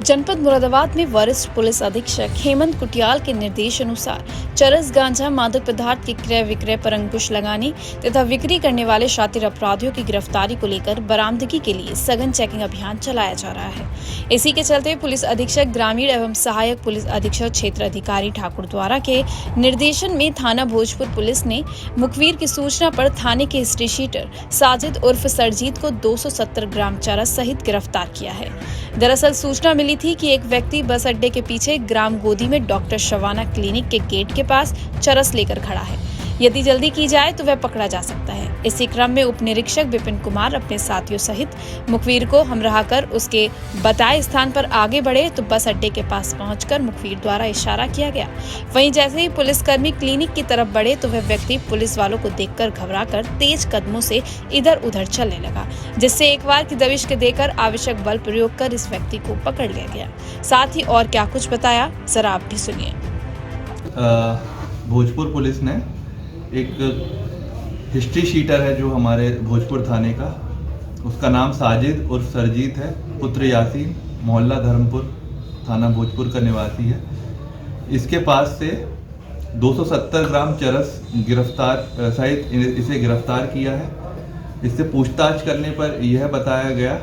जनपद मुरादाबाद में वरिष्ठ पुलिस अधीक्षक हेमंत कुटियाल के निर्देश अनुसार चरस गांजा मादक पदार्थ के क्रय विक्रय पर अंकुश लगाने तथा बिक्री करने वाले शातिर अपराधियों की गिरफ्तारी को लेकर बरामदगी के लिए सघन चेकिंग अभियान चलाया जा रहा है। इसी के चलते पुलिस अधीक्षक ग्रामीण एवं सहायक पुलिस अधीक्षक क्षेत्र अधिकारी ठाकुर द्वारा के निर्देशन में थाना भोजपुर पुलिस ने मुखबिर की सूचना पर थाने के हिस्ट्री शीटर साजिद उर्फ सरजीत को 270 ग्राम चरस सहित गिरफ्तार किया है। दरअसल सूचना मिली थी कि एक व्यक्ति बस अड्डे के पीछे ग्राम गोदी में डॉक्टर शबाना क्लिनिक के गेट के पास चरस लेकर खड़ा है। यदि जल्दी की जाए तो वह पकड़ा जा सकता है। इसी क्रम में उप निरीक्षक विपिन कुमार अपने साथियों सहित मुखबिर को हमराह कर उसके बताए स्थान पर आगे बढ़े तो बस अड्डे के पास पहुंचकर मुखबिर द्वारा इशारा किया गया। वहीं जैसे ही पुलिसकर्मी क्लिनिक की तरफ बढ़े तो वह व्यक्ति पुलिस वालों को देखकर घबराकर तेज कदमों से इधर उधर चलने लगा, जिससे एक बार की दबिश के देकर आवश्यक बल प्रयोग कर इस व्यक्ति को पकड़ लिया गया। साथ ही और क्या कुछ बताया, जरा आप भी सुनिए। भोजपुर पुलिस ने एक हिस्ट्री शीटर है जो हमारे भोजपुर थाने का, उसका नाम साजिद उर्फ सरजीत है, पुत्र यासीन, मोहल्ला धर्मपुर, थाना भोजपुर का निवासी है। इसके पास से 270 ग्राम चरस गिरफ्तार सहित इसे गिरफ्तार किया है। इससे पूछताछ करने पर यह बताया गया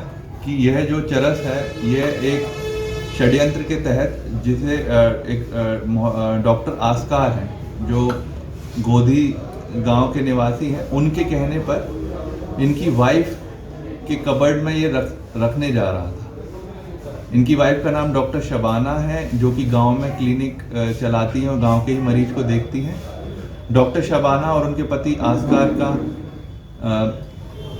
कि यह जो चरस है यह एक षड्यंत्र के तहत, जिसे एक डॉक्टर आस्कार हैं जो गोदी गांव के निवासी हैं, उनके कहने पर इनकी वाइफ के कबर्ड में ये रखने जा रहा था। इनकी वाइफ का नाम डॉक्टर शबाना है जो कि गांव में क्लिनिक चलाती हैं और गांव के ही मरीज को देखती हैं। डॉक्टर शबाना और उनके पति आस्कार का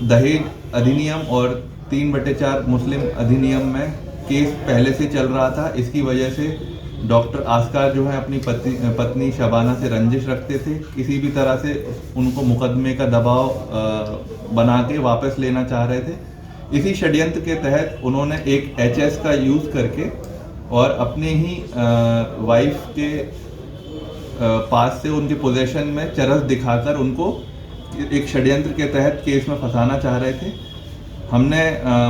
दहेज अधिनियम और 3/4 मुस्लिम अधिनियम में केस पहले से चल रहा था। इसकी वजह से डॉक्टर आस्कार जो है अपनी पत्नी शबाना से रंजिश रखते थे, किसी भी तरह से उनको मुकदमे का दबाव बना के वापस लेना चाह रहे थे। इसी षड्यंत्र के तहत उन्होंने एक HS का यूज़ करके और अपने ही वाइफ के पास से उनके पोजीशन में चरस दिखाकर उनको एक षड्यंत्र के तहत केस में फंसाना चाह रहे थे। हमने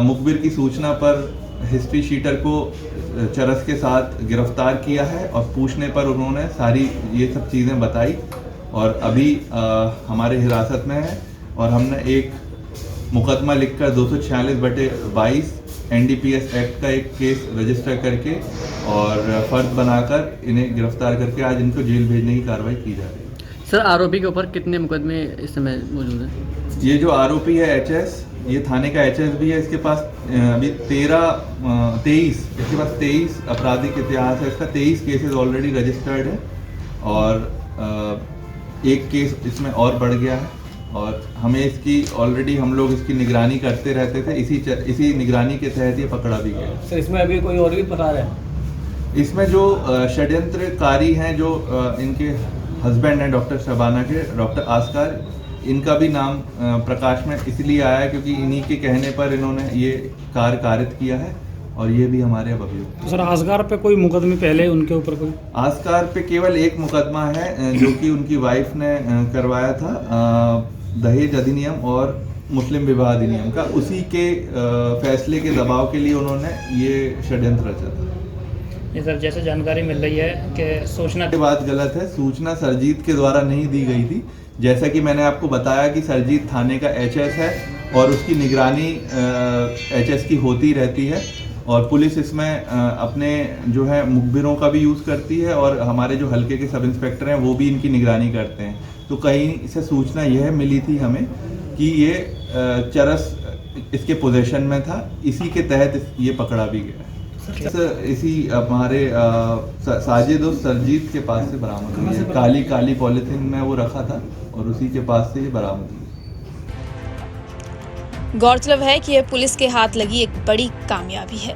मुखबिर की सूचना पर हिस्ट्री शीटर को चरस के साथ गिरफ्तार किया है और पूछने पर उन्होंने सारी ये सब चीज़ें बताई और अभी हमारे हिरासत में है। और हमने एक मुकदमा लिखकर 246/22 NDPS एक्ट का एक केस रजिस्टर करके और फर्द बनाकर इन्हें गिरफ्तार करके आज इनको जेल भेजने की कार्रवाई की जा रही है। सर, आरोपी के ऊपर कितने मुकदमे इस समय मौजूद हैं? ये जो आरोपी है HS, ये थाने का HS भी है। इसके पास अभी 23 इसके पास 23 आपराधिक इतिहास है। इसका 23 केसेस ऑलरेडी रजिस्टर्ड है और एक केस इसमें और बढ़ गया है और हमें इसकी ऑलरेडी हम लोग इसकी निगरानी करते रहते थे। इसी निगरानी के तहत ये पकड़ा भी गया। सर, इसमें अभी कोई और भी फरार है? इसमें जो षड्यंत्रकारी हैं, जो इनके हस्बैंड हैं डॉक्टर शबाना के, डॉक्टर आस्कार, इनका भी नाम प्रकाश में इसलिए आया है क्योंकि इन्हीं के कहने पर इन्होंने ये कार्य कारित किया है और ये भी हमारे अब अभियुक्त। तो सर, आस्कार पे कोई मुकदमे पहले उनके ऊपर कोई? आस्कार पे केवल एक मुकदमा है जो कि उनकी वाइफ ने करवाया था, दहेज अधिनियम और मुस्लिम विवाह अधिनियम का। उसी के फैसले के दबाव के लिए उन्होंने ये षड्यंत्र रचा था। ये सर, जैसे जानकारी मिल रही है कि सूचना की बात गलत है, सूचना सरजीत के द्वारा नहीं दी गई थी। जैसा कि मैंने आपको बताया कि सरजीत थाने का HS है और उसकी निगरानी HS की होती रहती है और पुलिस इसमें अपने जो है मुखबिरों का भी यूज़ करती है और हमारे जो हल्के के सब इंस्पेक्टर हैं वो भी इनकी निगरानी करते हैं। तो कहीं से सूचना यह मिली थी हमें कि ये चरस इसके पोजीशन में था, इसी के तहत ये पकड़ा भी गया है। इसी हमारे साजिद और सरजीत के पास से बरामद हुई है। काली पॉलिथीन में वो रखा था और उसी के पास से ये बरामद हुई। गौरतलब है कि यह पुलिस के हाथ लगी एक बड़ी कामयाबी है।